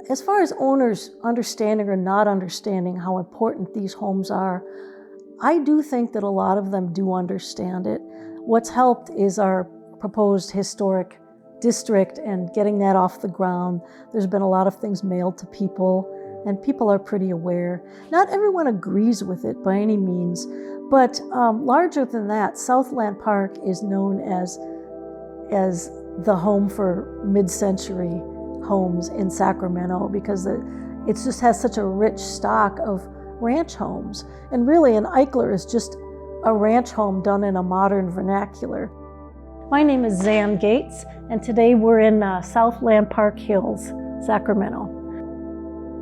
As far as owners understanding or not understanding how important these homes are, I do think that a lot of them do understand it. What's helped is our proposed historic district and getting that off the ground. There's been a lot of things mailed to people, and people are pretty aware. Not everyone agrees with it by any means, but larger than that, Southland Park is known as the home for mid-century homes in Sacramento because it just has such a rich stock of ranch homes. And really, an Eichler is just a ranch home done in a modern vernacular. My name is Zann Gates, and today we're in Southland Park Hills, Sacramento.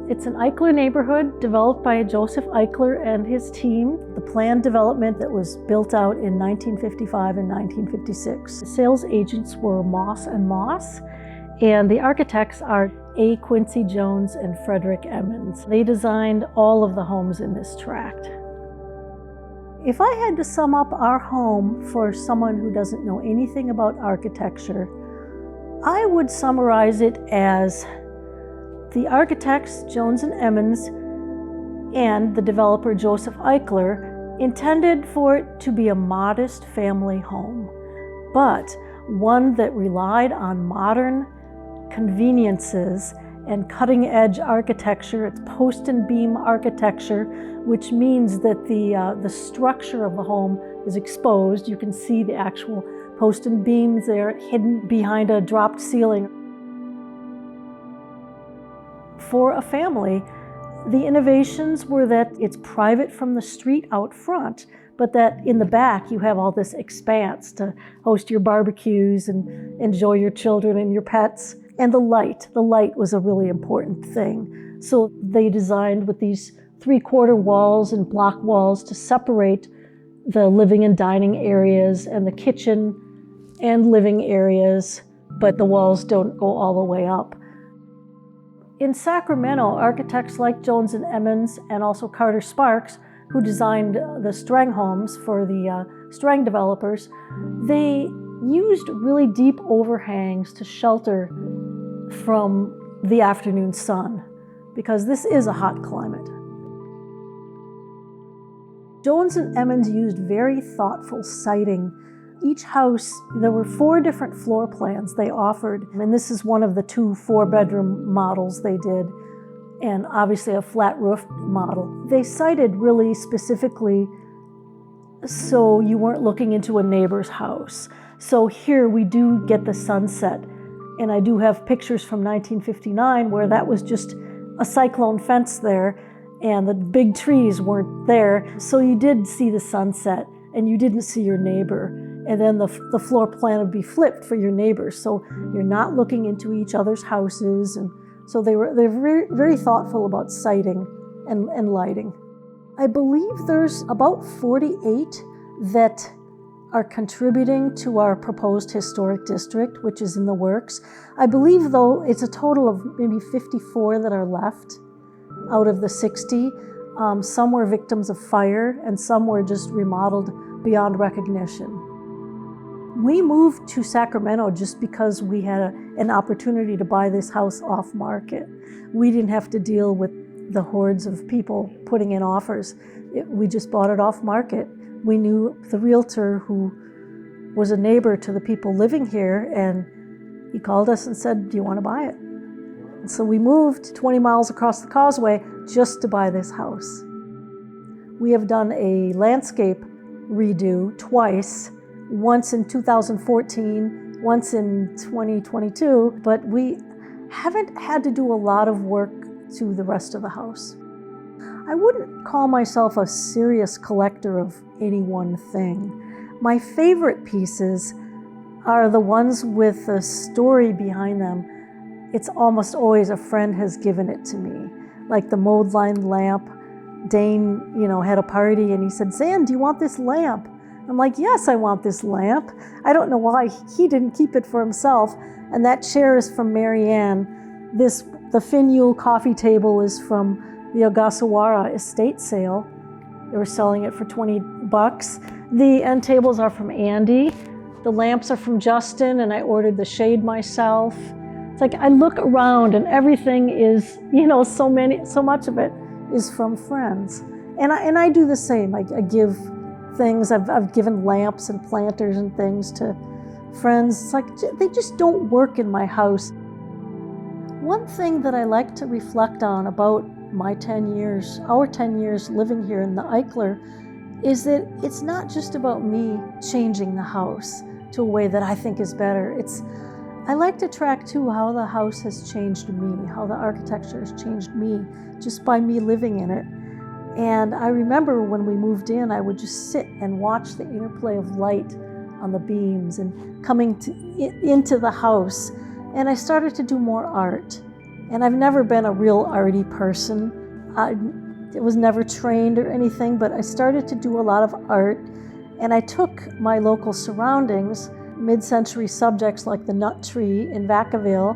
It's an Eichler neighborhood developed by Joseph Eichler and his team. The planned development that was built out in 1955 and 1956. The sales agents were Moss and Moss, and the architects are A. Quincy Jones and Frederick Emmons. They designed all of the homes in this tract. If I had to sum up our home for someone who doesn't know anything about architecture, I would summarize it as the architects, Jones and Emmons, and the developer, Joseph Eichler, intended for it to be a modest family home, but one that relied on modern conveniences and cutting-edge architecture. It's post and beam architecture, which means that the structure of the home is exposed. You can see the actual post and beams there hidden behind a dropped ceiling. For a family, the innovations were that it's private from the street out front, but that in the back you have all this expanse to host your barbecues and enjoy your children and your pets. And the light was a really important thing. So they designed with these 3/4 walls and block walls to separate the living and dining areas and the kitchen and living areas, but the walls don't go all the way up. In Sacramento, architects like Jones and Emmons and also Carter Sparks, who designed the Strang homes for the Strang developers, they used really deep overhangs to shelter from the afternoon sun, because this is a hot climate. Jones and Emmons used very thoughtful siting. Each house, there were 4 different floor plans they offered, and this is one of the 2 4-bedroom models they did, and obviously a flat roof model. They sited really specifically so you weren't looking into a neighbor's house. So here we do get the sunset, and I do have pictures from 1959 where that was just a cyclone fence there, and the big trees weren't there. So you did see the sunset, and you didn't see your neighbor. And then the floor plan would be flipped for your neighbors. So you're not looking into each other's houses. And so they're very, very thoughtful about siting and lighting. I believe there's about 48 that are contributing to our proposed historic district, which is in the works. I believe, though, it's a total of maybe 54 that are left out of the 60. Some were victims of fire, and some were just remodeled beyond recognition. We moved to Sacramento just because we had an opportunity to buy this house off market. We didn't have to deal with the hordes of people putting in offers. We just bought it off market. We knew the realtor who was a neighbor to the people living here, and he called us and said, "Do you want to buy it?" And so we moved 20 miles across the causeway just to buy this house. We have done a landscape redo twice, once in 2014, once in 2022, but we haven't had to do a lot of work to the rest of the house. I wouldn't call myself a serious collector of any one thing. My favorite pieces are the ones with a story behind them. It's almost always a friend has given it to me. Like the mode line lamp. Dane, had a party and he said, "Zann, do you want this lamp?" I'm like, "Yes, I want this lamp." I don't know why he didn't keep it for himself. And that chair is from Mary Ann. The Finnule coffee table is from the Ogasawara estate sale. They were selling it for $20. The end tables are from Andy. The lamps are from Justin, and I ordered the shade myself. It's like I look around and everything is, so much of it is from friends. And I do the same. I give things, I've given lamps and planters and things to friends. It's like they just don't work in my house. One thing that I like to reflect on about our 10 years living here in the Eichler, is that it's not just about me changing the house to a way that I think is better. I like to track too how the house has changed me, how the architecture has changed me just by me living in it. And I remember when we moved in, I would just sit and watch the interplay of light on the beams and coming into the house. And I started to do more art. And I've never been a real arty person. I was never trained or anything, but I started to do a lot of art. And I took my local surroundings, mid-century subjects like the nut tree in Vacaville,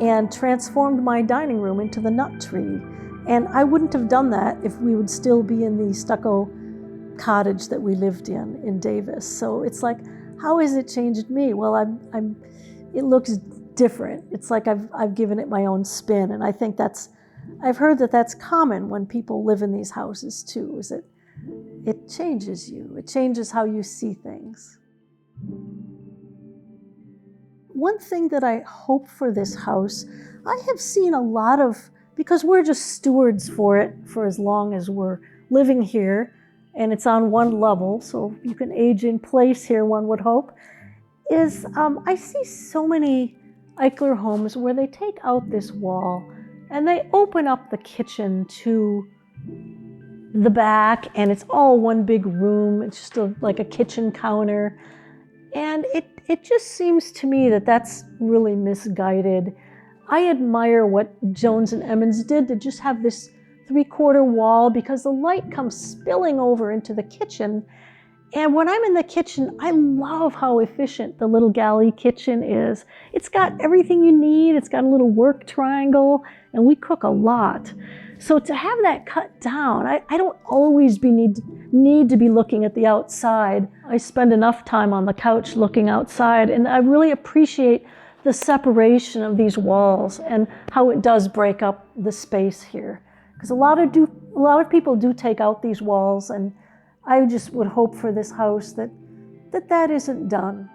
and transformed my dining room into the nut tree. And I wouldn't have done that if we would still be in the stucco cottage that we lived in Davis. So it's like, how has it changed me? Well, it looks different. It's like I've given it my own spin. And I think I've heard that that's common when people live in these houses too, is that it changes you. It changes how you see things. One thing that I hope for this house, I have seen a lot of, because we're just stewards for it for as long as we're living here, and it's on one level, so you can age in place here, one would hope, is I see so many Eichler homes where they take out this wall and they open up the kitchen to the back, and it's all one big room. It's just like a kitchen counter. And it just seems to me that that's really misguided. I admire what Jones and Emmons did to just have this 3/4 wall, because the light comes spilling over into the kitchen. And when I'm in the kitchen, I love how efficient the little galley kitchen is. It's got everything you need. It's got a little work triangle, and we cook a lot. So to have that cut down, I don't always need to be looking at the outside. I spend enough time on the couch looking outside, and I really appreciate the separation of these walls and how it does break up the space here. Because a lot of people do take out these walls, and I just would hope for this house that isn't done.